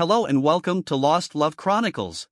Hello and welcome to Lost Love Chronicles.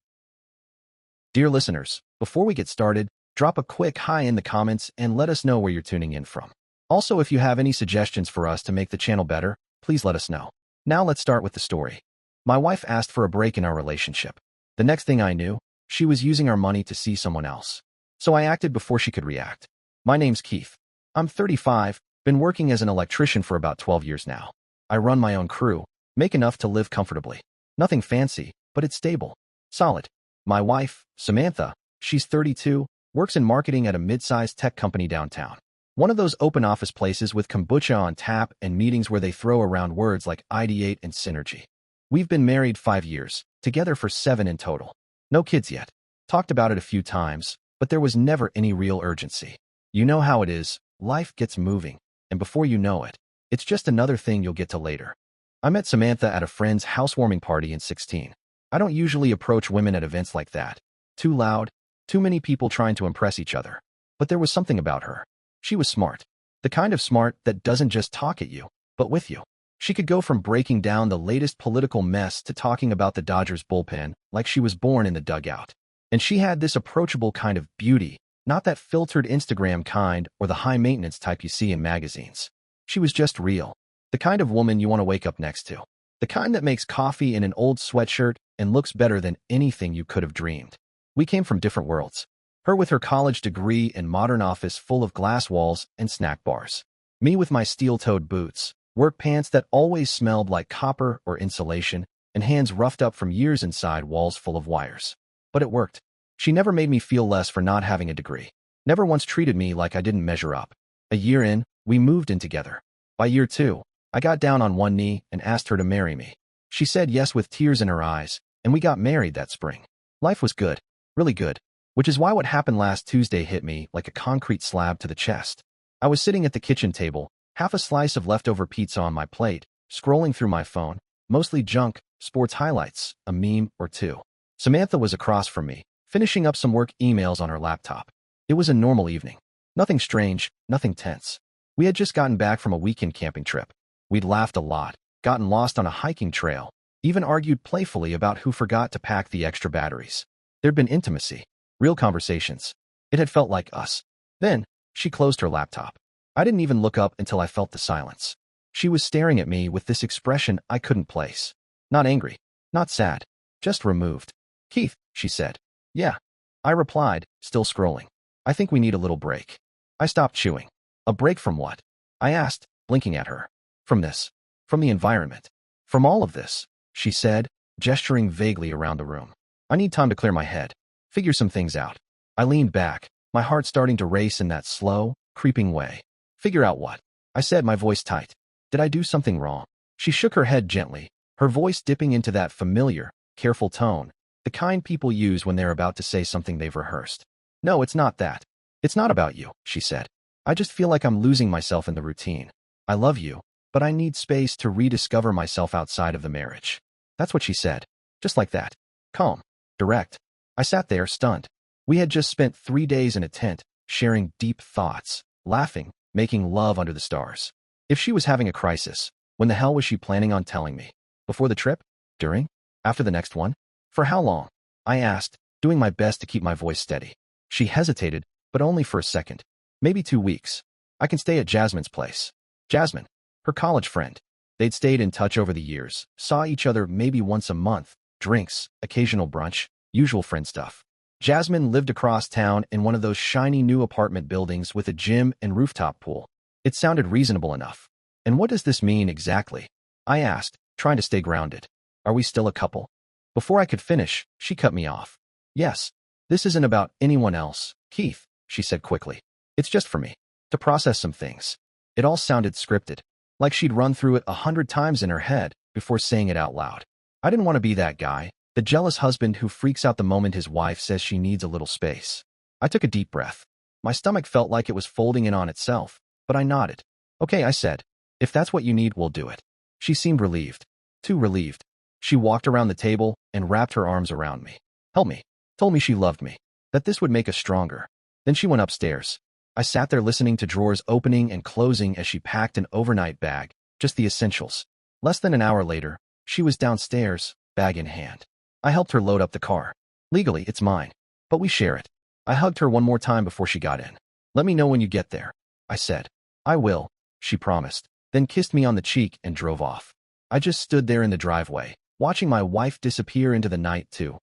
Dear listeners, before we get started, drop a quick hi in the comments and let us know where you're tuning in from. Also, if you have any suggestions for us to make the channel better, please let us know. Now let's start with the story. My wife asked for a break in our relationship. The next thing I knew, she was using our money to see someone else. So I acted before she could react. My name's Keith. I'm 35, been working as an electrician for about 12 years now. I run my own crew, make enough to live comfortably. Nothing fancy, but it's stable. Solid. My wife, Samantha, she's 32, works in marketing at a mid-sized tech company downtown. One of those open office places with kombucha on tap and meetings where they throw around words like ideate and synergy. We've been married 5 years, together for 7 in total. No kids yet. Talked about it a few times, but there was never any real urgency. You know how it is, life gets moving, and before you know it, it's just another thing you'll get to later. I met Samantha at a friend's housewarming party in 16. I don't usually approach women at events like that. Too loud, too many people trying to impress each other. But there was something about her. She was smart. The kind of smart that doesn't just talk at you, but with you. She could go from breaking down the latest political mess to talking about the Dodgers bullpen like she was born in the dugout. And she had this approachable kind of beauty, not that filtered Instagram kind or the high-maintenance type you see in magazines. She was just real. The kind of woman you want to wake up next to. The kind that makes coffee in an old sweatshirt and looks better than anything you could have dreamed. We came from different worlds. Her with her college degree and modern office full of glass walls and snack bars. Me with my steel-toed boots, work pants that always smelled like copper or insulation, and hands roughed up from years inside walls full of wires. But it worked. She never made me feel less for not having a degree. Never once treated me like I didn't measure up. A year in, we moved in together. By year 2, I got down on one knee and asked her to marry me. She said yes with tears in her eyes, and we got married that spring. Life was good, really good, which is why what happened last Tuesday hit me like a concrete slab to the chest. I was sitting at the kitchen table, half a slice of leftover pizza on my plate, scrolling through my phone, mostly junk, sports highlights, a meme or two. Samantha was across from me, finishing up some work emails on her laptop. It was a normal evening. Nothing strange, nothing tense. We had just gotten back from a weekend camping trip. We'd laughed a lot, gotten lost on a hiking trail, even argued playfully about who forgot to pack the extra batteries. There'd been intimacy, real conversations. It had felt like us. Then, she closed her laptop. I didn't even look up until I felt the silence. She was staring at me with this expression I couldn't place. Not angry, not sad, just removed. "Keith," she said. "Yeah." I replied, still scrolling. "I think we need a little break." I stopped chewing. "A break from what?" I asked, blinking at her. "From this. From the environment. From all of this," she said, gesturing vaguely around the room. "I need time to clear my head. Figure some things out." I leaned back, my heart starting to race in that slow, creeping way. "Figure out what?" I said, my voice tight. "Did I do something wrong?" She shook her head gently, her voice dipping into that familiar, careful tone, the kind people use when they're about to say something they've rehearsed. "No, it's not that. It's not about you," she said. "I just feel like I'm losing myself in the routine. I love you, but I need space to rediscover myself outside of the marriage." That's what she said. Just like that. Calm. Direct. I sat there, stunned. We had just spent 3 days in a tent, sharing deep thoughts, laughing, making love under the stars. If she was having a crisis, when the hell was she planning on telling me? Before the trip? During? After the next one? For how long? I asked, doing my best to keep my voice steady. She hesitated, but only for a second. "Maybe 2 weeks. I can stay at Jasmine's place." Jasmine. Her college friend. They'd stayed in touch over the years, saw each other maybe once a month, drinks, occasional brunch, usual friend stuff. Jasmine lived across town in one of those shiny new apartment buildings with a gym and rooftop pool. It sounded reasonable enough. "And what does this mean exactly?" I asked, trying to stay grounded. "Are we still a couple?" Before I could finish, she cut me off. "Yes. This isn't about anyone else, Keith," she said quickly. "It's just for me, to process some things." It all sounded scripted, like she'd run through it 100 times in her head before saying it out loud. I didn't want to be that guy, the jealous husband who freaks out the moment his wife says she needs a little space. I took a deep breath. My stomach felt like it was folding in on itself, but I nodded. "Okay," I said. "If that's what you need, we'll do it." She seemed relieved. Too relieved. She walked around the table and wrapped her arms around me. Helped me. Told me she loved me. That this would make us stronger. Then she went upstairs. I sat there listening to drawers opening and closing as she packed an overnight bag, just the essentials. Less than an hour later, she was downstairs, bag in hand. I helped her load up the car. Legally, it's mine, but we share it. I hugged her one more time before she got in. "Let me know when you get there," I said. "I will," she promised, then kissed me on the cheek and drove off. I just stood there in the driveway, watching my wife disappear into the night to,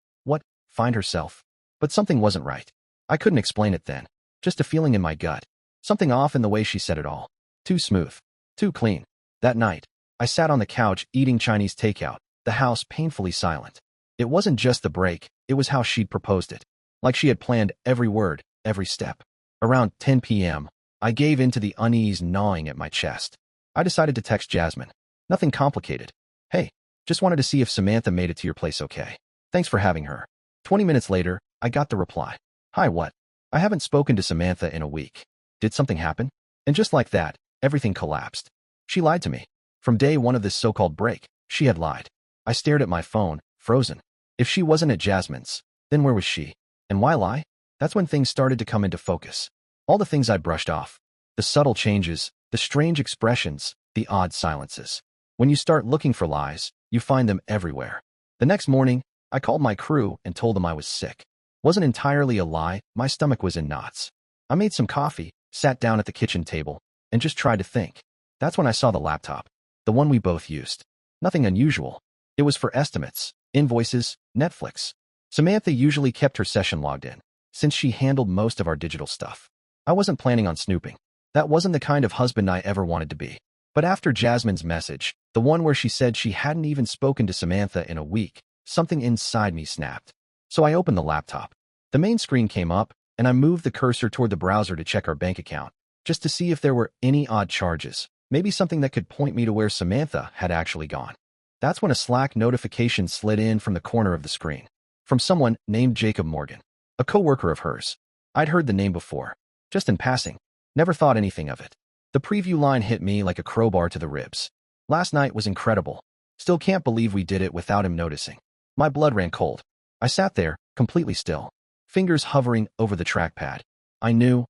find herself. But something wasn't right. I couldn't explain it then. Just a feeling in my gut. Something off in the way she said it all. Too smooth. Too clean. That night, I sat on the couch eating Chinese takeout, the house painfully silent. It wasn't just the break, it was how she'd proposed it. Like she had planned every word, every step. Around 10 p.m., I gave in to the unease gnawing at my chest. I decided to text Jasmine. Nothing complicated. "Hey, just wanted to see if Samantha made it to your place okay. Thanks for having her." 20 minutes later, I got the reply. "Hi, what? I haven't spoken to Samantha in a week. Did something happen?" And just like that, everything collapsed. She lied to me. From day one of this so-called break, she had lied. I stared at my phone, frozen. If she wasn't at Jasmine's, then where was she? And why lie? That's when things started to come into focus. All the things I'd brushed off. The subtle changes, the strange expressions, the odd silences. When you start looking for lies, you find them everywhere. The next morning, I called my crew and told them I was sick. Wasn't entirely a lie, my stomach was in knots. I made some coffee, sat down at the kitchen table, and just tried to think. That's when I saw the laptop. The one we both used. Nothing unusual. It was for estimates, invoices, Netflix. Samantha usually kept her session logged in, since she handled most of our digital stuff. I wasn't planning on snooping. That wasn't the kind of husband I ever wanted to be. But after Jasmine's message, the one where she said she hadn't even spoken to Samantha in a week, something inside me snapped. So I opened the laptop. The main screen came up, and I moved the cursor toward the browser to check our bank account, just to see if there were any odd charges, maybe something that could point me to where Samantha had actually gone. That's when a Slack notification slid in from the corner of the screen. From someone named Jacob Morgan, a coworker of hers. I'd heard the name before, just in passing. Never thought anything of it. The preview line hit me like a crowbar to the ribs. "Last night was incredible. Still can't believe we did it without him noticing." My blood ran cold. I sat there, completely still, fingers hovering over the trackpad. I knew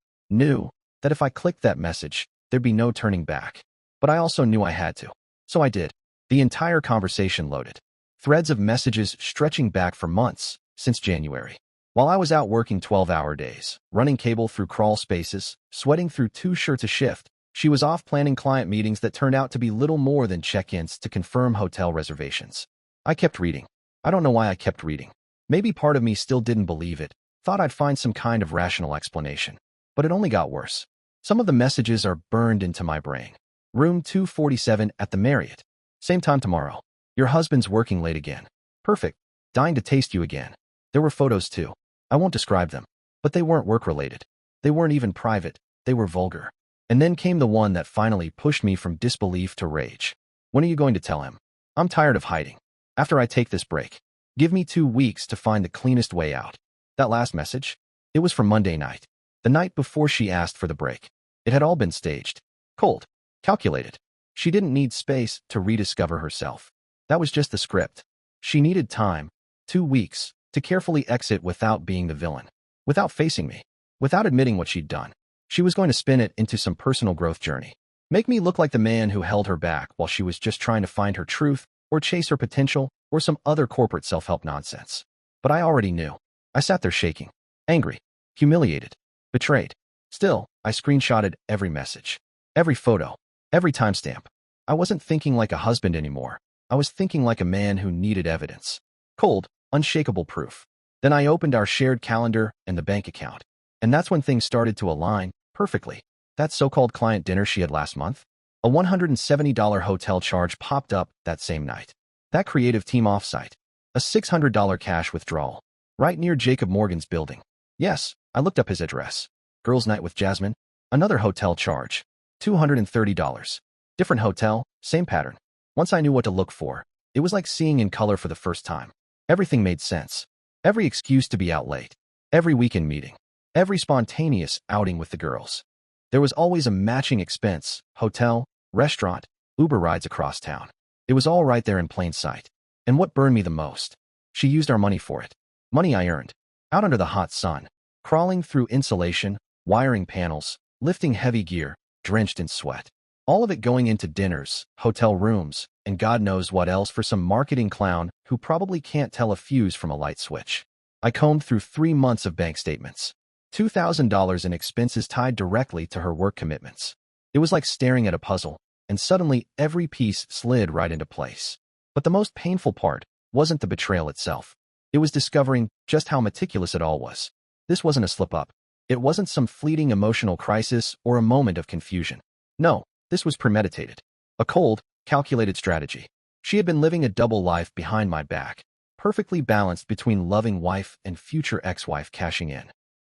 that if I clicked that message, there'd be no turning back. But I also knew I had to. So I did. The entire conversation loaded. Threads of messages stretching back for months, since January. While I was out working 12-hour days, running cable through crawl spaces, sweating through 2 shirts a shift, she was off planning client meetings that turned out to be little more than check-ins to confirm hotel reservations. I kept reading. I don't know why I kept reading. Maybe part of me still didn't believe it, thought I'd find some kind of rational explanation. But it only got worse. Some of the messages are burned into my brain. Room 247 at the Marriott. Same time tomorrow. Your husband's working late again. Perfect. Dying to taste you again. There were photos too. I won't describe them. But they weren't work-related. They weren't even private. They were vulgar. And then came the one that finally pushed me from disbelief to rage. "When are you going to tell him? I'm tired of hiding. After I take this break, give me 2 weeks to find the cleanest way out." That last message? It was from Monday night. The night before she asked for the break. It had all been staged. Cold. Calculated. She didn't need space to rediscover herself. That was just the script. She needed time, 2 weeks, to carefully exit without being the villain. Without facing me. Without admitting what she'd done. She was going to spin it into some personal growth journey. Make me look like the man who held her back while she was just trying to find her truth, or chase her potential, or some other corporate self-help nonsense. But I already knew. I sat there shaking. Angry. Humiliated. Betrayed. Still, I screenshotted every message. Every photo. Every timestamp. I wasn't thinking like a husband anymore. I was thinking like a man who needed evidence. Cold, unshakable proof. Then I opened our shared calendar and the bank account. And that's when things started to align, perfectly. That so-called client dinner she had last month? A $170 hotel charge popped up that same night. That creative team offsite. A $600 cash withdrawal. Right near Jacob Morgan's building. Yes, I looked up his address. Girls' night with Jasmine. Another hotel charge. $230. Different hotel, same pattern. Once I knew what to look for, it was like seeing in color for the first time. Everything made sense. Every excuse to be out late. Every weekend meeting. Every spontaneous outing with the girls. There was always a matching expense, hotel, restaurant, Uber rides across town. It was all right there in plain sight. And what burned me the most? She used our money for it. Money I earned. Out under the hot sun. Crawling through insulation, wiring panels, lifting heavy gear, drenched in sweat. All of it going into dinners, hotel rooms, and God knows what else for some marketing clown who probably can't tell a fuse from a light switch. I combed through 3 months of bank statements, $2,000 in expenses tied directly to her work commitments. It was like staring at a puzzle, and suddenly every piece slid right into place. But the most painful part wasn't the betrayal itself. It was discovering just how meticulous it all was. This wasn't a slip-up. It wasn't some fleeting emotional crisis or a moment of confusion. No, this was premeditated. A cold, calculated strategy. She had been living a double life behind my back, perfectly balanced between loving wife and future ex-wife cashing in.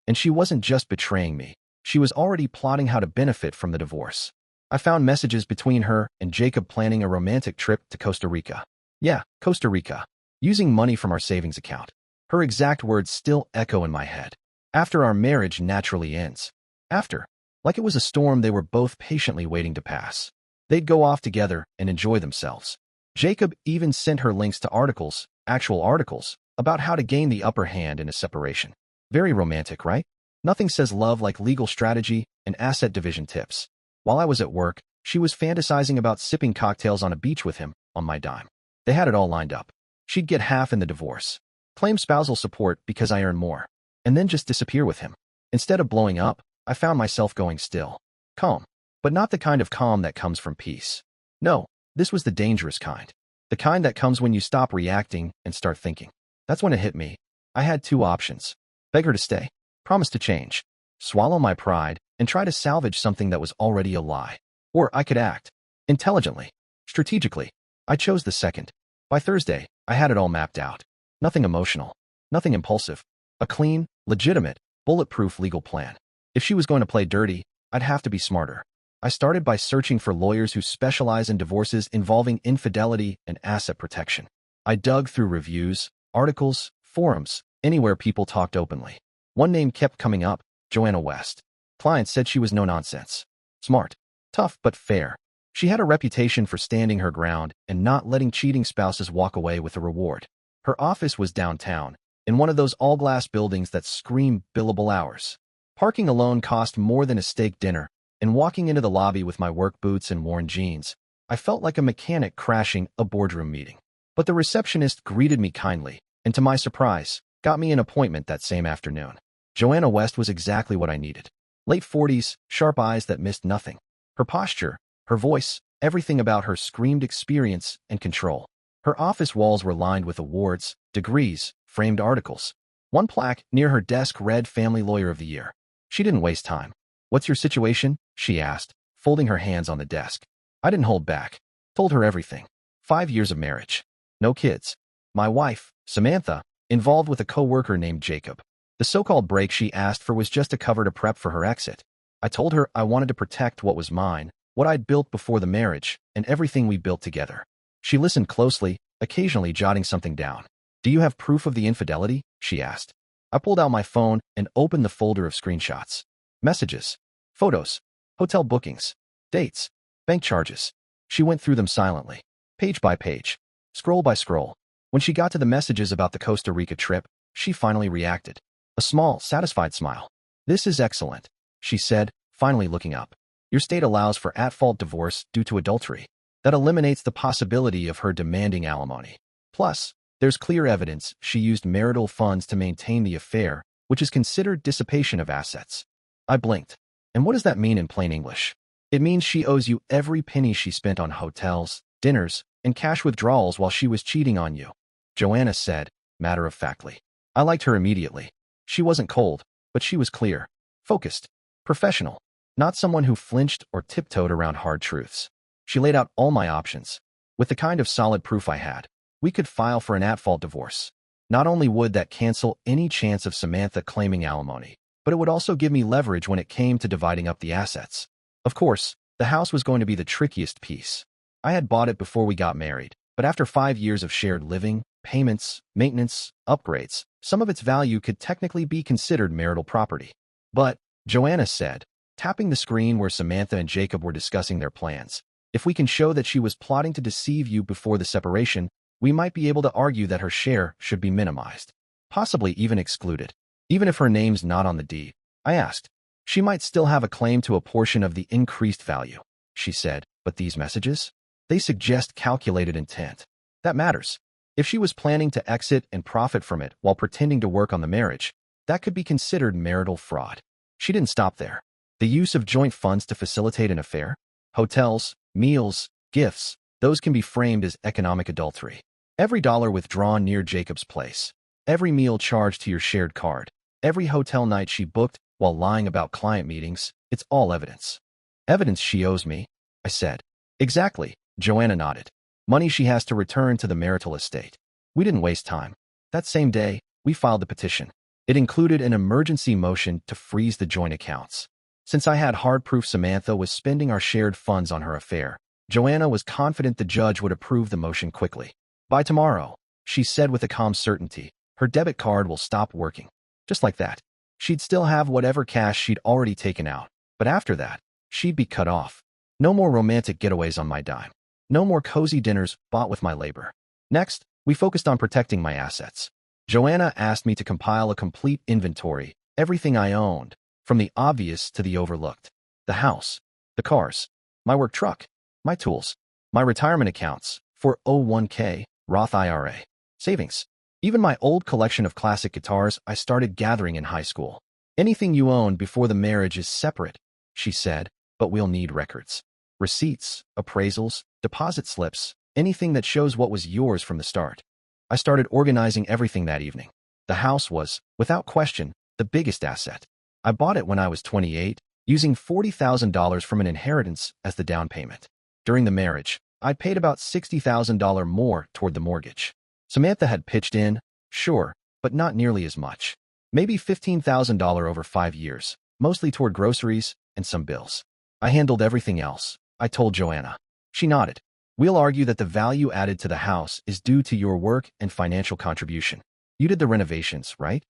And she wasn't just betraying me. She was already plotting how to benefit from the divorce. I found messages between her and Jacob planning a romantic trip to Costa Rica. Yeah, Costa Rica. Using money from our savings account. Her exact words still echo in my head. After our marriage naturally ends. After. Like it was a storm they were both patiently waiting to pass. They'd go off together and enjoy themselves. Jacob even sent her links to articles, actual articles, about how to gain the upper hand in a separation. Very romantic, right? Nothing says love like legal strategy and asset division tips. While I was at work, she was fantasizing about sipping cocktails on a beach with him, on my dime. They had it all lined up. She'd get half in the divorce, claim spousal support because I earn more, and then just disappear with him. Instead of blowing up, I found myself going still. Calm. But not the kind of calm that comes from peace. No, this was the dangerous kind. The kind that comes when you stop reacting and start thinking. That's when it hit me. I had 2 options. Beg her to stay. Promise to change. Swallow my pride and try to salvage something that was already a lie. Or I could act. Intelligently. Strategically. I chose the second. By Thursday, I had it all mapped out. Nothing emotional. Nothing impulsive. A clean, legitimate, bulletproof legal plan. If she was going to play dirty, I'd have to be smarter. I started by searching for lawyers who specialize in divorces involving infidelity and asset protection. I dug through reviews, articles, forums, anywhere people talked openly. One name kept coming up, Joanna West. Clients said she was no nonsense. Smart. Tough but fair. She had a reputation for standing her ground and not letting cheating spouses walk away with a reward. Her office was downtown, in one of those all-glass buildings that scream billable hours. Parking alone cost more than a steak dinner, and walking into the lobby with my work boots and worn jeans, I felt like a mechanic crashing a boardroom meeting. But the receptionist greeted me kindly, and to my surprise, got me an appointment that same afternoon. Joanna West was exactly what I needed. Late 40s, sharp eyes that missed nothing. Her posture, her voice, everything about her screamed experience and control. Her office walls were lined with awards, degrees, framed articles. One plaque near her desk read Family Lawyer of the Year. She didn't waste time. "What's your situation?" she asked, folding her hands on the desk. I didn't hold back. Told her everything. 5 years of marriage. No kids. My wife, Samantha, involved with a co-worker named Jacob. The so-called break she asked for was just a cover to prep for her exit. I told her I wanted to protect what was mine, what I'd built before the marriage, and everything we built together. She listened closely, occasionally jotting something down. "Do you have proof of the infidelity?" she asked. I pulled out my phone and opened the folder of screenshots. Messages, photos, hotel bookings, dates, bank charges. She went through them silently, page by page, scroll by scroll. When she got to the messages about the Costa Rica trip, she finally reacted. A small, satisfied smile. "This is excellent," she said, finally looking up. "Your state allows for at-fault divorce due to adultery. That eliminates the possibility of her demanding alimony. Plus, there's clear evidence she used marital funds to maintain the affair, which is considered dissipation of assets." I blinked. And what does that mean in plain English? It means she owes you every penny she spent on hotels, dinners, and cash withdrawals while she was cheating on you, Joanna said, matter-of-factly. I liked her immediately. She wasn't cold, but she was clear, focused, professional, not someone who flinched or tiptoed around hard truths. She laid out all my options. With the kind of solid proof I had, we could file for an at-fault divorce. Not only would that cancel any chance of Samantha claiming alimony, but it would also give me leverage when it came to dividing up the assets. Of course, the house was going to be the trickiest piece. I had bought it before we got married, but after 5 years of shared living, payments, maintenance, upgrades, some of its value could technically be considered marital property. But, Joanna said, tapping the screen where Samantha and Jacob were discussing their plans, if we can show that she was plotting to deceive you before the separation, we might be able to argue that her share should be minimized, possibly even excluded. Even if her name's not on the deed, I asked, she might still have a claim to a portion of the increased value. she said, but these messages? They suggest calculated intent. That matters. If she was planning to exit and profit from it while pretending to work on the marriage, that could be considered marital fraud. She didn't stop there. The use of joint funds to facilitate an affair? Hotels, meals, gifts, those can be framed as economic adultery. Every dollar withdrawn near Jacob's place, every meal charged to your shared card, every hotel night she booked while lying about client meetings, it's all evidence. Evidence she owes me, I said. Exactly, Joanna nodded. Money she has to return to the marital estate. We didn't waste time. That same day, we filed the petition. It included an emergency motion to freeze the joint accounts. Since I had hard proof Samantha was spending our shared funds on her affair, Joanna was confident the judge would approve the motion quickly. By tomorrow, she said with a calm certainty, her debit card will stop working. Just like that. She'd still have whatever cash she'd already taken out, but after that, she'd be cut off. No more romantic getaways on my dime. No more cozy dinners bought with my labor. Next, we focused on protecting my assets. Joanna asked me to compile a complete inventory, everything I owned, from the obvious to the overlooked. The house, the cars, my work truck, my tools, my retirement accounts, 401k, Roth IRA, savings. Even my old collection of classic guitars I started gathering in high school. Anything you own before the marriage is separate, she said, but we'll need records. Receipts, appraisals, deposit slips, anything that shows what was yours from the start. I started organizing everything that evening. The house was, without question, the biggest asset. I bought it when I was 28, using $40,000 from an inheritance as the down payment. During the marriage, I'd paid about $60,000 more toward the mortgage. Samantha had pitched in, sure, but not nearly as much. Maybe $15,000 over 5 years, mostly toward groceries and some bills. I handled everything else, I told Joanna. She nodded. We'll argue that the value added to the house is due to your work and financial contribution. You did the renovations, right?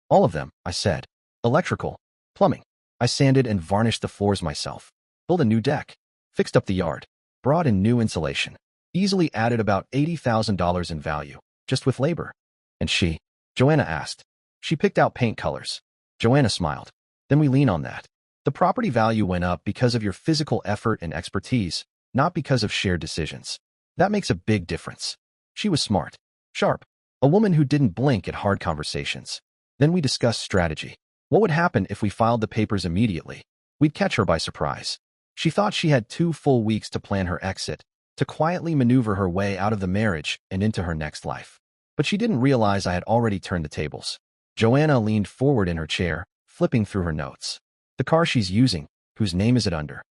All of them, I said. Electrical, plumbing. I sanded and varnished the floors myself. Built a new deck. Fixed up the yard. Brought in new insulation. Easily added about $80,000 in value, just with labor. And she? Joanna asked. She picked out paint colors. Joanna smiled. Then we lean on that. The property value went up because of your physical effort and expertise, not because of shared decisions. That makes a big difference. She was smart, sharp, a woman who didn't blink at hard conversations. Then we discussed strategy. What would happen if we filed the papers immediately? We'd catch her by surprise. She thought she had 2 full weeks to plan her exit, to quietly maneuver her way out of the marriage and into her next life. But she didn't realize I had already turned the tables. Joanna leaned forward in her chair, flipping through her notes. The car she's using, whose name is it under?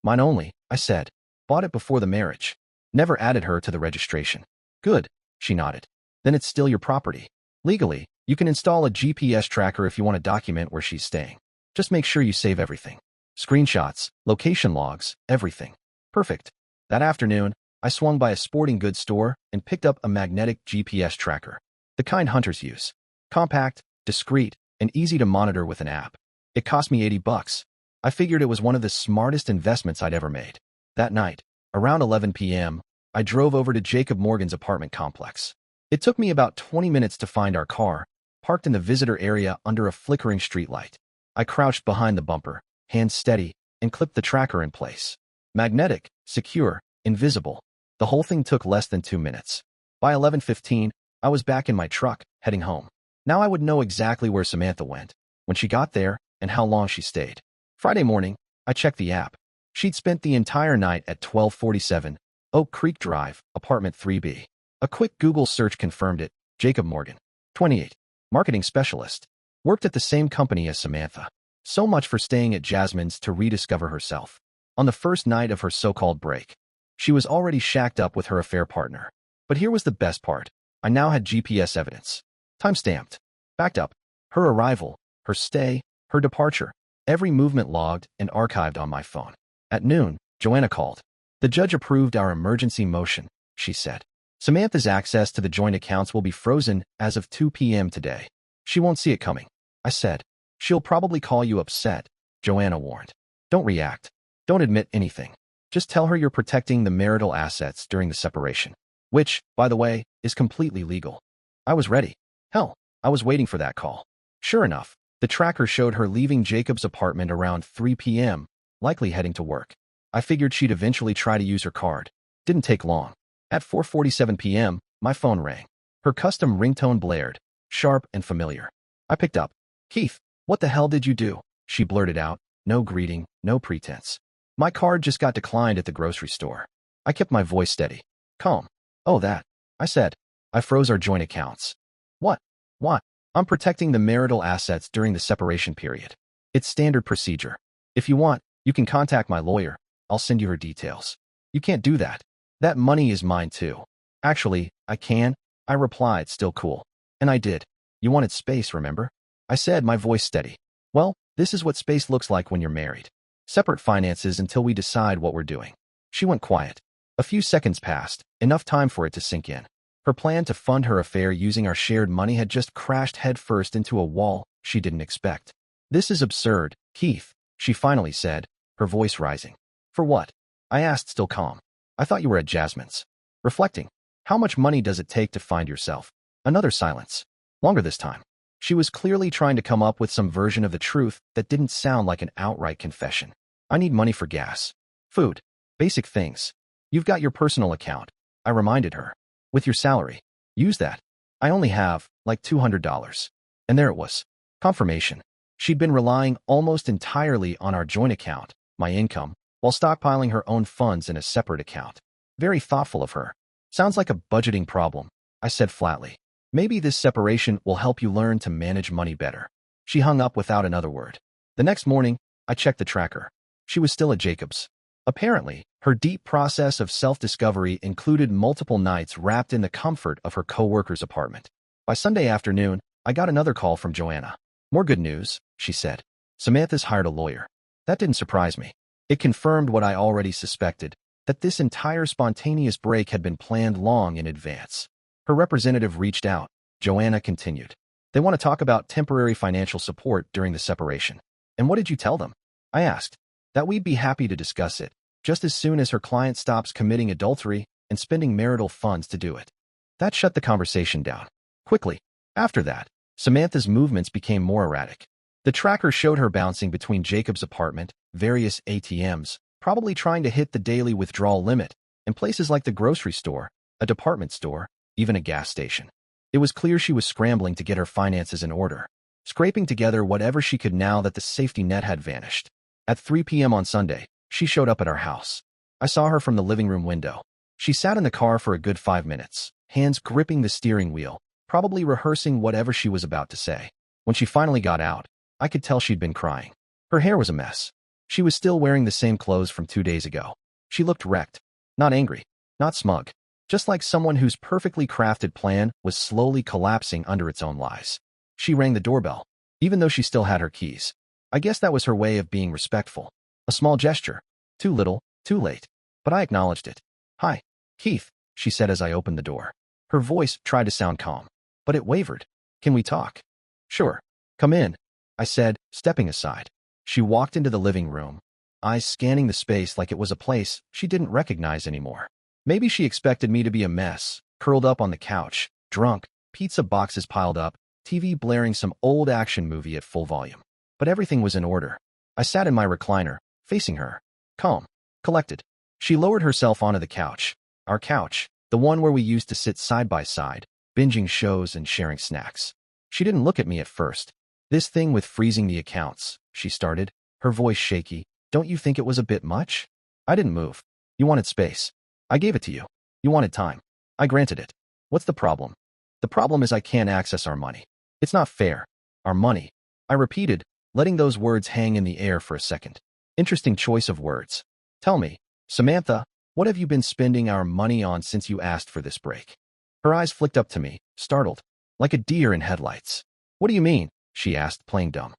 Mine only, I said. Bought it before the marriage. Never added her to the registration. Good, she nodded. Then it's still your property. Legally, you can install a GPS tracker if you want to document where she's staying. Just make sure you save everything. Screenshots, location logs, everything. Perfect. That afternoon, I swung by a sporting goods store and picked up a magnetic GPS tracker. The kind hunters use. Compact, discreet, and easy to monitor with an app. It cost me $80. I figured it was one of the smartest investments I'd ever made. That night, around 11 p.m., I drove over to Jacob Morgan's apartment complex. It took me about 20 minutes to find our car, parked in the visitor area under a flickering streetlight. I crouched behind the bumper, hands steady, and clipped the tracker in place. Magnetic, secure, invisible. The whole thing took less than 2 minutes. By 11:15, I was back in my truck, heading home. Now I would know exactly where Samantha went, when she got there, and how long she stayed. Friday morning, I checked the app. She'd spent the entire night at 1247 Oak Creek Drive, apartment 3B. A quick Google search confirmed it. Jacob Morgan, 28, marketing specialist. Worked at the same company as Samantha. So much for staying at Jasmine's to rediscover herself. On the first night of her so-called break, she was already shacked up with her affair partner. But here was the best part. I now had GPS evidence. Time-stamped. Backed up. Her arrival, her stay, her departure. Every movement logged and archived on my phone. At noon, Joanna called. The judge approved our emergency motion, she said. Samantha's access to the joint accounts will be frozen as of 2 p.m. today. She won't see it coming, I said. She'll probably call you upset, Joanna warned. Don't react. Don't admit anything. Just tell her you're protecting the marital assets during the separation. Which, by the way, is completely legal. I was ready. Hell, I was waiting for that call. Sure enough, the tracker showed her leaving Jacob's apartment around 3 p.m., likely heading to work. I figured she'd eventually try to use her card. Didn't take long. At 4:47 p.m., my phone rang. Her custom ringtone blared, sharp and familiar. I picked up. "Keith, what the hell did you do?" she blurted out, no greeting, no pretense. "My card just got declined at the grocery store." I kept my voice steady. "Calm." "Oh, that," I said. "I froze our joint accounts." "What? What?" "I'm protecting the marital assets during the separation period. It's standard procedure. If you want, you can contact my lawyer. I'll send you her details." "You can't do that. That money is mine too." "Actually, I can," I replied, still cool. "And I did. You wanted space, remember?" I said, my voice steady. "Well, this is what space looks like when you're married. Separate finances until we decide what we're doing." She went quiet. A few seconds passed, enough time for it to sink in. Her plan to fund her affair using our shared money had just crashed headfirst into a wall she didn't expect. "This is absurd, Keith," she finally said, her voice rising. "For what?" I asked, still calm. "I thought you were at Jasmine's." Reflecting. "How much money does it take to find yourself?" Another silence. Longer this time. She was clearly trying to come up with some version of the truth that didn't sound like an outright confession. "I need money for gas. Food. Basic things." "You've got your personal account," I reminded her. "With your salary. Use that." "I only have, like $200. And there it was. Confirmation. She'd been relying almost entirely on our joint account, my income, while stockpiling her own funds in a separate account. Very thoughtful of her. "Sounds like a budgeting problem," I said flatly. "Maybe this separation will help you learn to manage money better." She hung up without another word. The next morning, I checked the tracker. She was still at Jacob's. Apparently, her deep process of self-discovery included multiple nights wrapped in the comfort of her co-worker's apartment. By Sunday afternoon, I got another call from Joanna. "More good news," she said. "Samantha's hired a lawyer." That didn't surprise me. It confirmed what I already suspected, that this entire spontaneous break had been planned long in advance. Her representative reached out. Joanna continued. "They want to talk about temporary financial support during the separation." "And what did you tell them?" I asked. "That we'd be happy to discuss it, just as soon as her client stops committing adultery and spending marital funds to do it." That shut the conversation down. Quickly. After that, Samantha's movements became more erratic. The tracker showed her bouncing between Jacob's apartment, various ATMs, probably trying to hit the daily withdrawal limit, and places like the grocery store, a department store, even a gas station. It was clear she was scrambling to get her finances in order, scraping together whatever she could now that the safety net had vanished. At 3 p.m. on Sunday, she showed up at our house. I saw her from the living room window. She sat in the car for a good 5 minutes, hands gripping the steering wheel, probably rehearsing whatever she was about to say. When she finally got out, I could tell she'd been crying. Her hair was a mess. She was still wearing the same clothes from 2 days ago. She looked wrecked. Not angry. Not smug. Just like someone whose perfectly crafted plan was slowly collapsing under its own lies. She rang the doorbell, even though she still had her keys. I guess that was her way of being respectful. A small gesture. Too little, too late. But I acknowledged it. "Hi, Keith," she said as I opened the door. Her voice tried to sound calm, but it wavered. "Can we talk?" "Sure. Come in," I said, stepping aside. She walked into the living room, eyes scanning the space like it was a place she didn't recognize anymore. Maybe she expected me to be a mess, curled up on the couch, drunk, pizza boxes piled up, TV blaring some old action movie at full volume. But everything was in order. I sat in my recliner, facing her, calm, collected. She lowered herself onto the couch, our couch, the one where we used to sit side by side, binging shows and sharing snacks. She didn't look at me at first. "This thing with freezing the accounts," she started, her voice shaky. "Don't you think it was a bit much?" I didn't move. "You wanted space. I gave it to you. You wanted time. I granted it. What's the problem?" "The problem is I can't access our money. It's not fair. Our money." I repeated, letting those words hang in the air for a second. Interesting choice of words. "Tell me, Samantha, what have you been spending our money on since you asked for this break?" Her eyes flicked up to me, startled, like a deer in headlights. "What do you mean?" she asked, playing dumb.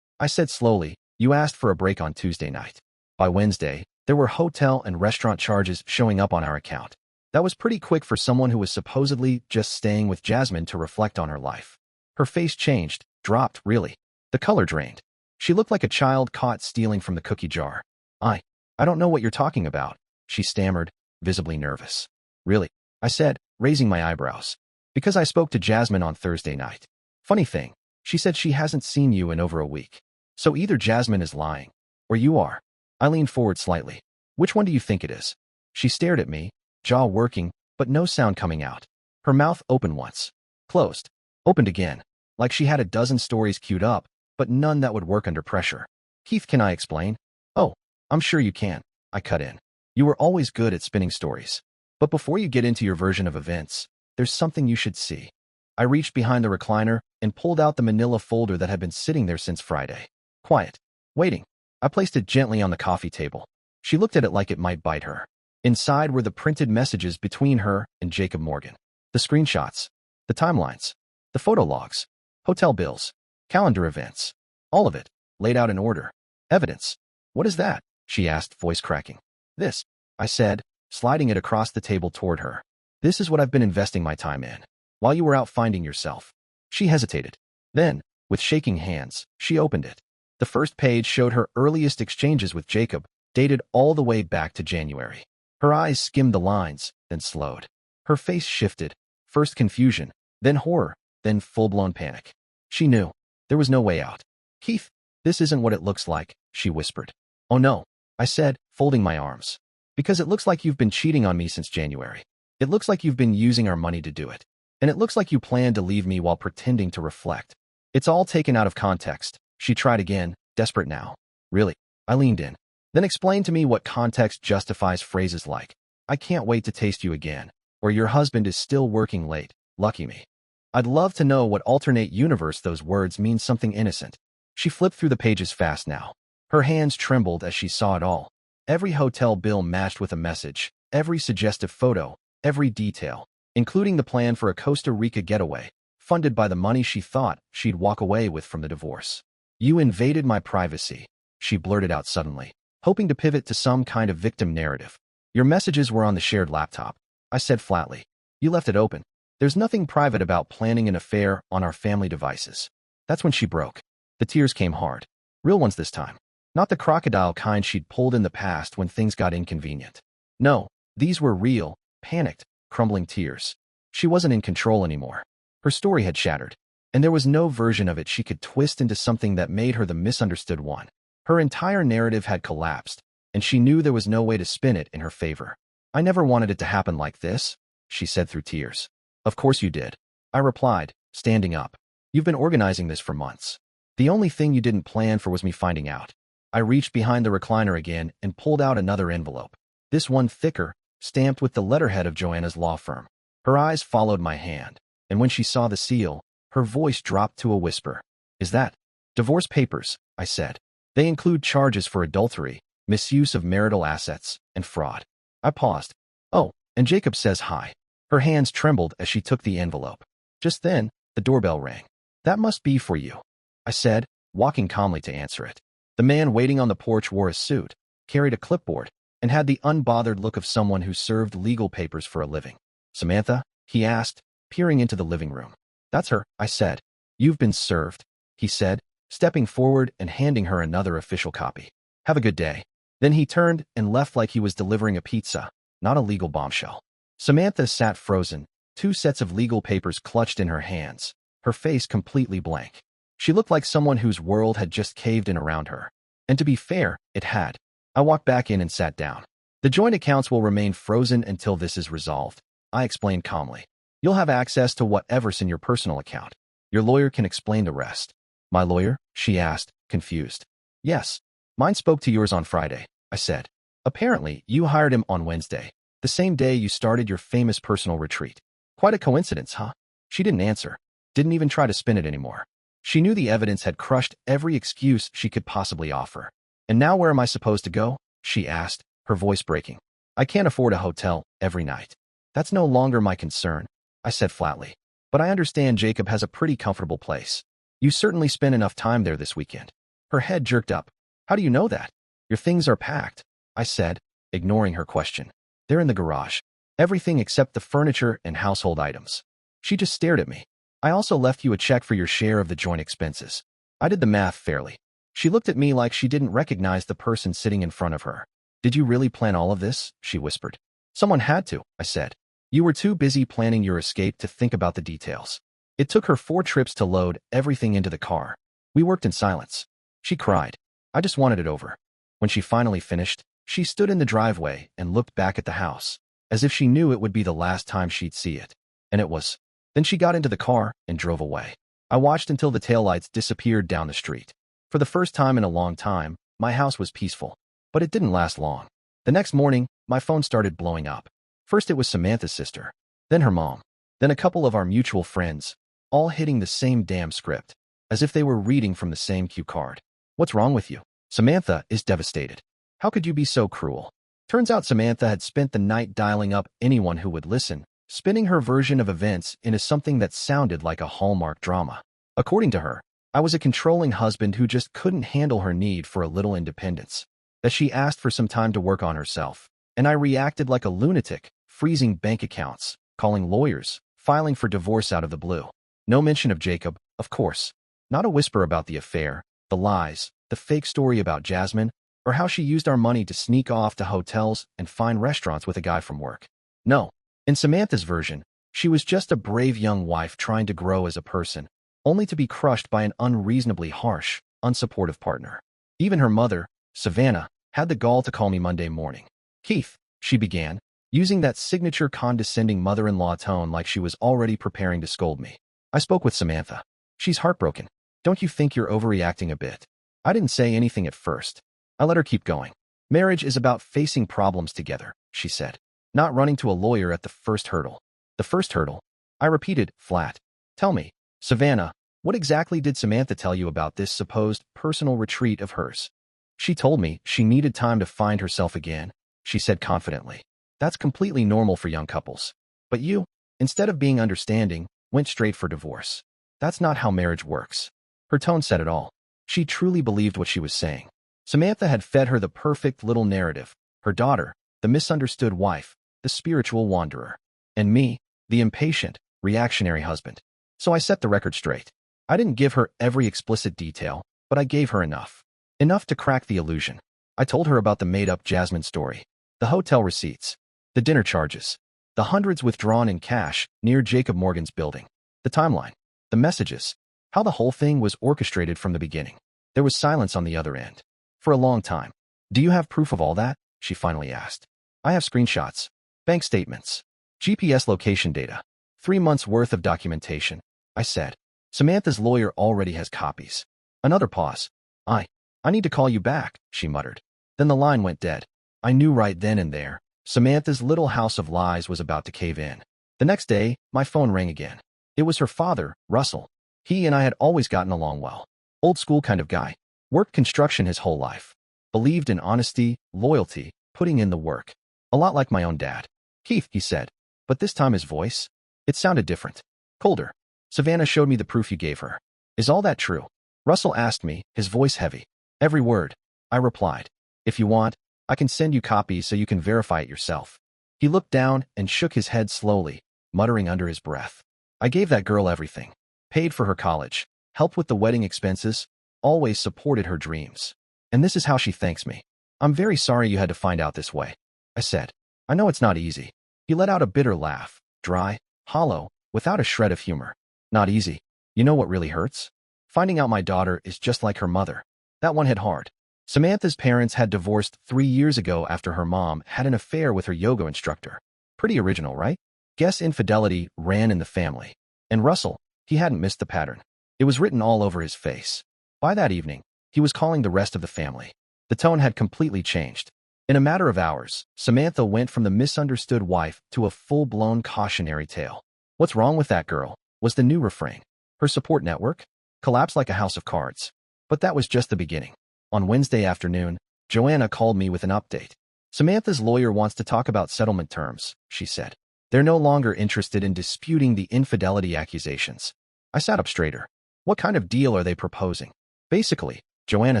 I said slowly, "You asked for a break on Tuesday night. By Wednesday, there were hotel and restaurant charges showing up on our account. That was pretty quick for someone who was supposedly just staying with Jasmine to reflect on her life." Her face changed, dropped, really. The color drained. She looked like a child caught stealing from the cookie jar. I don't know what you're talking about," she stammered, visibly nervous. "Really?" I said, raising my eyebrows. "Because I spoke to Jasmine on Thursday night. Funny thing, she said she hasn't seen you in over a week. So either Jasmine is lying, or you are." I leaned forward slightly. Which one do you think it is? She stared at me, jaw working, but no sound coming out. Her mouth opened once, closed, opened again, like she had a dozen stories queued up, but none that would work under pressure. Keith, can I explain? Oh, I'm sure you can. I cut in. You were always good at spinning stories. But before you get into your version of events, there's something you should see. I reached behind the recliner and pulled out the manila folder that had been sitting there since Friday. Quiet. Waiting. I placed it gently on the coffee table. She looked at it like it might bite her. Inside were the printed messages between her and Jacob Morgan. The screenshots. The timelines. The photo logs. Hotel bills. Calendar events. All of it, laid out in order. Evidence. What is that? She asked, voice cracking. This, I said, sliding it across the table toward her. This is what I've been investing my time in, while you were out finding yourself. She hesitated. Then, with shaking hands, she opened it. The first page showed her earliest exchanges with Jacob, dated all the way back to January. Her eyes skimmed the lines, then slowed. Her face shifted, first confusion, then horror, then full-blown panic. She knew. There was no way out. Keith, this isn't what it looks like, she whispered. Oh no, I said, folding my arms. Because it looks like you've been cheating on me since January. It looks like you've been using our money to do it. And it looks like you planned to leave me while pretending to reflect. It's all taken out of context. She tried again, desperate now. Really? I leaned in. Then explain to me what context justifies phrases like, I can't wait to taste you again, or your husband is still working late, lucky me. I'd love to know what alternate universe those words mean something innocent. She flipped through the pages fast now. Her hands trembled as she saw it all. Every hotel bill matched with a message, every suggestive photo, every detail, including the plan for a Costa Rica getaway, funded by the money she thought she'd walk away with from the divorce. You invaded my privacy, she blurted out suddenly, hoping to pivot to some kind of victim narrative. Your messages were on the shared laptop, I said flatly. You left it open. There's nothing private about planning an affair on our family devices. That's when she broke. The tears came hard. Real ones this time. Not the crocodile kind she'd pulled in the past when things got inconvenient. No, these were real, panicked, crumbling tears. She wasn't in control anymore. Her story had shattered, and there was no version of it she could twist into something that made her the misunderstood one. Her entire narrative had collapsed, and she knew there was no way to spin it in her favor. I never wanted it to happen like this, she said through tears. Of course you did, I replied, standing up. You've been organizing this for months. The only thing you didn't plan for was me finding out. I reached behind the recliner again and pulled out another envelope. This one thicker, stamped with the letterhead of Joanna's law firm. Her eyes followed my hand, and when she saw the seal, her voice dropped to a whisper. Is that divorce papers? I said. They include charges for adultery, misuse of marital assets, and fraud. I paused. Oh, and Jacob says hi. Her hands trembled as she took the envelope. Just then, the doorbell rang. That must be for you, I said, walking calmly to answer it. The man waiting on the porch wore a suit, carried a clipboard, and had the unbothered look of someone who served legal papers for a living. Samantha? He asked, peering into the living room. That's her, I said. You've been served, he said, stepping forward and handing her another official copy. Have a good day. Then he turned and left like he was delivering a pizza, not a legal bombshell. Samantha sat frozen, 2 sets of legal papers clutched in her hands, her face completely blank. She looked like someone whose world had just caved in around her. And to be fair, it had. I walked back in and sat down. The joint accounts will remain frozen until this is resolved, I explained calmly. You'll have access to whatever's in your personal account. Your lawyer can explain the rest. My lawyer? She asked, confused. Yes. Mine spoke to yours on Friday, I said. Apparently, you hired him on Wednesday, the same day you started your famous personal retreat. Quite a coincidence, huh? She didn't answer. Didn't even try to spin it anymore. She knew the evidence had crushed every excuse she could possibly offer. And now where am I supposed to go? She asked, her voice breaking. I can't afford a hotel every night. That's no longer my concern, I said flatly. But I understand Jacob has a pretty comfortable place. You certainly spent enough time there this weekend. Her head jerked up. How do you know that? Your things are packed, I said, ignoring her question. They're in the garage. Everything except the furniture and household items. She just stared at me. I also left you a check for your share of the joint expenses. I did the math fairly. She looked at me like she didn't recognize the person sitting in front of her. Did you really plan all of this? She whispered. Someone had to, I said. You were too busy planning your escape to think about the details. It took her 4 trips to load everything into the car. We worked in silence. She cried. I just wanted it over. When she finally finished, She stood in the driveway and looked back at the house, as if she knew it would be the last time she'd see it. And it was. Then she got into the car and drove away. I watched until the taillights disappeared down the street. For the first time in a long time, my house was peaceful. But it didn't last long. The next morning, my phone started blowing up. First it was Samantha's sister, then her mom, then a couple of our mutual friends, all hitting the same damn script, as if they were reading from the same cue card. What's wrong with you? Samantha is devastated. How could you be so cruel? Turns out Samantha had spent the night dialing up anyone who would listen, spinning her version of events into something that sounded like a Hallmark drama. According to her, I was a controlling husband who just couldn't handle her need for a little independence, that she asked for some time to work on herself, and I reacted like a lunatic, freezing bank accounts, calling lawyers, filing for divorce out of the blue. No mention of Jacob, of course. Not a whisper about the affair, the lies, the fake story about Jasmine, or how she used our money to sneak off to hotels and fine restaurants with a guy from work. No. In Samantha's version, she was just a brave young wife trying to grow as a person, only to be crushed by an unreasonably harsh, unsupportive partner. Even her mother, Savannah, had the gall to call me Monday morning. Keith, she began, using that signature condescending mother-in-law tone like she was already preparing to scold me. I spoke with Samantha. She's heartbroken. Don't you think you're overreacting a bit? I didn't say anything at first. I let her keep going. Marriage is about facing problems together, she said, not running to a lawyer at the first hurdle. The first hurdle? I repeated, flat. Tell me, Savannah, what exactly did Samantha tell you about this supposed personal retreat of hers? She told me she needed time to find herself again, she said confidently. That's completely normal for young couples. But you, instead of being understanding, went straight for divorce. That's not how marriage works. Her tone said it all. She truly believed what she was saying. Samantha had fed her the perfect little narrative. Her daughter, the misunderstood wife, the spiritual wanderer. And me, the impatient, reactionary husband. So I set the record straight. I didn't give her every explicit detail, but I gave her enough. Enough to crack the illusion. I told her about the made-up Jasmine story, the hotel receipts, the dinner charges, the hundreds withdrawn in cash near Jacob Morgan's building, the timeline, the messages, how the whole thing was orchestrated from the beginning. There was silence on the other end. For a long time. Do you have proof of all that? She finally asked. I have screenshots, bank statements, GPS location data, 3 months worth of documentation, I said. Samantha's lawyer already has copies. Another pause. I need to call you back, she muttered. Then the line went dead. I knew right then and there, Samantha's little house of lies was about to cave in. The next day, my phone rang again. It was her father, Russell. He and I had always gotten along well. Old school kind of guy. Worked construction his whole life. Believed in honesty, loyalty, putting in the work. A lot like my own dad. Keith, he said. But this time his voice? It sounded different. Colder. Savannah showed me the proof you gave her. Is all that true? Russell asked me, his voice heavy. Every word. I replied. If you want, I can send you copies so you can verify it yourself. He looked down and shook his head slowly, muttering under his breath. I gave that girl everything. Paid for her college. Helped with the wedding expenses. Always supported her dreams. And this is how she thanks me. I'm very sorry you had to find out this way. I said. I know it's not easy. He let out a bitter laugh. Dry, hollow, without a shred of humor. Not easy. You know what really hurts? Finding out my daughter is just like her mother. That one hit hard. Samantha's parents had divorced 3 years ago after her mom had an affair with her yoga instructor. Pretty original, right? Guess infidelity ran in the family. And Russell, he hadn't missed the pattern. It was written all over his face. By that evening, he was calling the rest of the family. The tone had completely changed. In a matter of hours, Samantha went from the misunderstood wife to a full-blown cautionary tale. What's wrong with that girl? Was the new refrain. Her support network? Collapsed like a house of cards. But that was just the beginning. On Wednesday afternoon, Joanna called me with an update. Samantha's lawyer wants to talk about settlement terms, she said. They're no longer interested in disputing the infidelity accusations. I sat up straighter. What kind of deal are they proposing? Basically, Joanna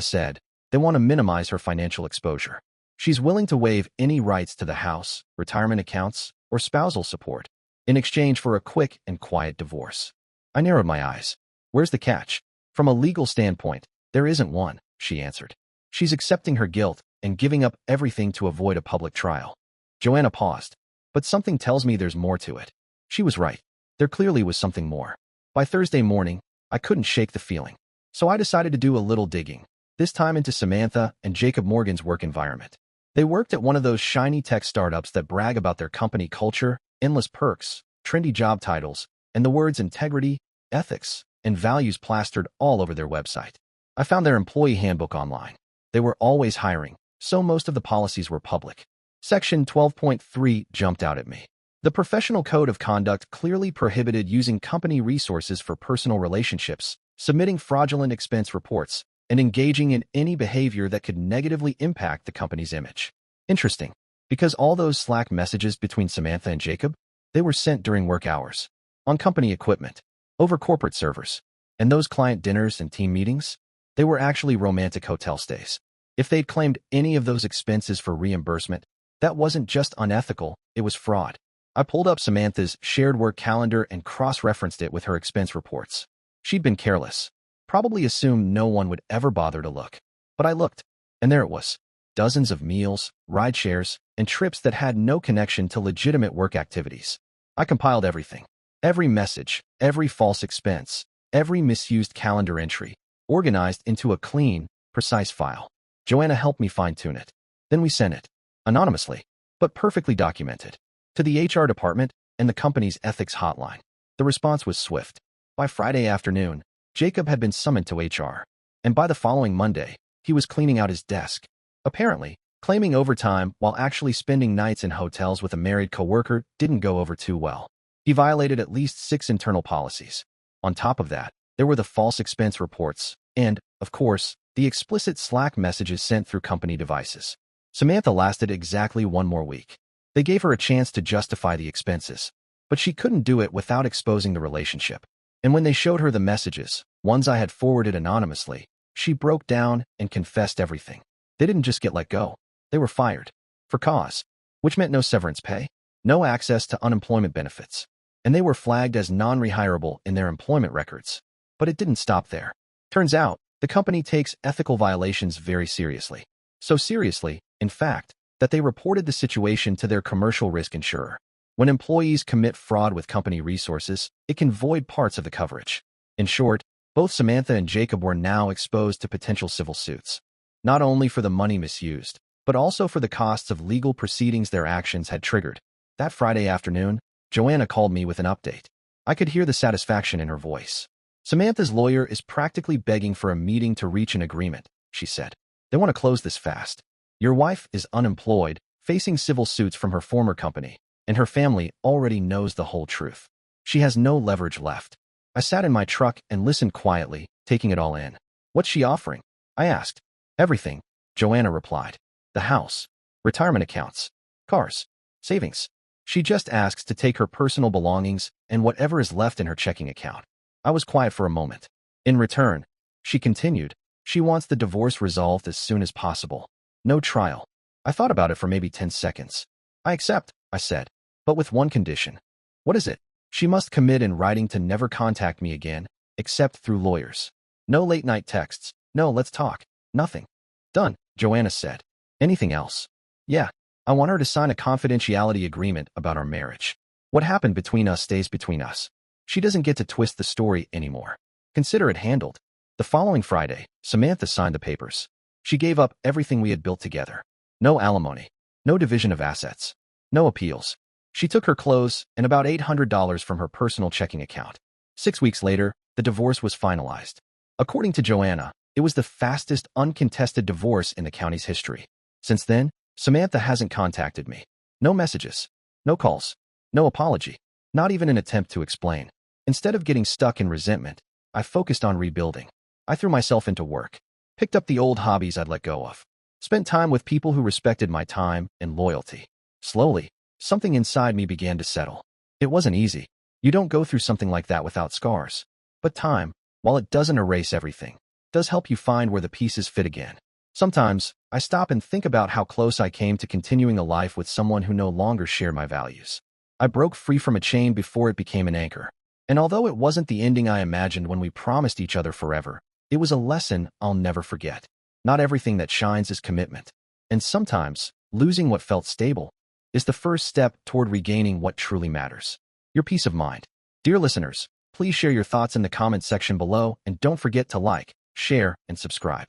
said, they want to minimize her financial exposure. She's willing to waive any rights to the house, retirement accounts, or spousal support in exchange for a quick and quiet divorce. I narrowed my eyes. Where's the catch? From a legal standpoint, there isn't one, she answered. She's accepting her guilt and giving up everything to avoid a public trial. Joanna paused. But something tells me there's more to it. She was right. There clearly was something more. By Thursday morning, I couldn't shake the feeling. So I decided to do a little digging, this time into Samantha and Jacob Morgan's work environment. They worked at one of those shiny tech startups that brag about their company culture, endless perks, trendy job titles, and the words integrity, ethics, and values plastered all over their website. I found their employee handbook online. They were always hiring, so most of the policies were public. Section 12.3 jumped out at me. The professional code of conduct clearly prohibited using company resources for personal relationships, submitting fraudulent expense reports, and engaging in any behavior that could negatively impact the company's image. Interesting, because all those Slack messages between Samantha and Jacob, they were sent during work hours, on company equipment, over corporate servers, and those client dinners and team meetings, they were actually romantic hotel stays. If they'd claimed any of those expenses for reimbursement, that wasn't just unethical, it was fraud. I pulled up Samantha's shared work calendar and cross-referenced it with her expense reports. She'd been careless, probably assumed no one would ever bother to look. But I looked, and there it was. Dozens of meals, ride shares, and trips that had no connection to legitimate work activities. I compiled everything. Every message, every false expense, every misused calendar entry, organized into a clean, precise file. Joanna helped me fine-tune it. Then we sent it, anonymously, but perfectly documented, to the HR department and the company's ethics hotline. The response was swift. By Friday afternoon, Jacob had been summoned to HR, and by the following Monday, he was cleaning out his desk, apparently claiming overtime while actually spending nights in hotels with a married coworker didn't go over too well. He violated at least 6 internal policies. On top of that, there were the false expense reports and, of course, the explicit Slack messages sent through company devices. Samantha lasted exactly 1 more week. They gave her a chance to justify the expenses, but she couldn't do it without exposing the relationship. And when they showed her the messages, ones I had forwarded anonymously, she broke down and confessed everything. They didn't just get let go. They were fired. For cause. Which meant no severance pay, no access to unemployment benefits. And they were flagged as non-rehirable in their employment records. But it didn't stop there. Turns out, the company takes ethical violations very seriously. So seriously, in fact, that they reported the situation to their commercial risk insurer. When employees commit fraud with company resources, it can void parts of the coverage. In short, both Samantha and Jacob were now exposed to potential civil suits. Not only for the money misused, but also for the costs of legal proceedings their actions had triggered. That Friday afternoon, Joanna called me with an update. I could hear the satisfaction in her voice. Samantha's lawyer is practically begging for a meeting to reach an agreement, she said. They want to close this fast. Your wife is unemployed, facing civil suits from her former company, and her family already knows the whole truth. She has no leverage left. I sat in my truck and listened quietly, taking it all in. What's she offering? I asked. Everything, Joanna replied. The house, retirement accounts, cars, savings. She just asks to take her personal belongings and whatever is left in her checking account. I was quiet for a moment. In return, she continued, she wants the divorce resolved as soon as possible. No trial. I thought about it for maybe 10 seconds. I accept, I said, but with one condition. What is it? She must commit in writing to never contact me again, except through lawyers. No late-night texts. No, let's talk. Nothing. Done, Joanna said. Anything else? Yeah, I want her to sign a confidentiality agreement about our marriage. What happened between us stays between us. She doesn't get to twist the story anymore. Consider it handled. The following Friday, Samantha signed the papers. She gave up everything we had built together. No alimony. No division of assets. No appeals. She took her clothes and about $800 from her personal checking account. 6 weeks later, the divorce was finalized. According to Joanna, it was the fastest uncontested divorce in the county's history. Since then, Samantha hasn't contacted me. No messages. No calls. No apology. Not even an attempt to explain. Instead of getting stuck in resentment, I focused on rebuilding. I threw myself into work. Picked up the old hobbies I'd let go of. Spent time with people who respected my time and loyalty. Slowly, something inside me began to settle. It wasn't easy. You don't go through something like that without scars. But time, while it doesn't erase everything, does help you find where the pieces fit again. Sometimes, I stop and think about how close I came to continuing a life with someone who no longer shared my values. I broke free from a chain before it became an anchor. And although it wasn't the ending I imagined when we promised each other forever, it was a lesson I'll never forget. Not everything that shines is commitment. And sometimes, losing what felt stable is the first step toward regaining what truly matters. Your peace of mind. Dear listeners, please share your thoughts in the comments section below and don't forget to like, share, and subscribe.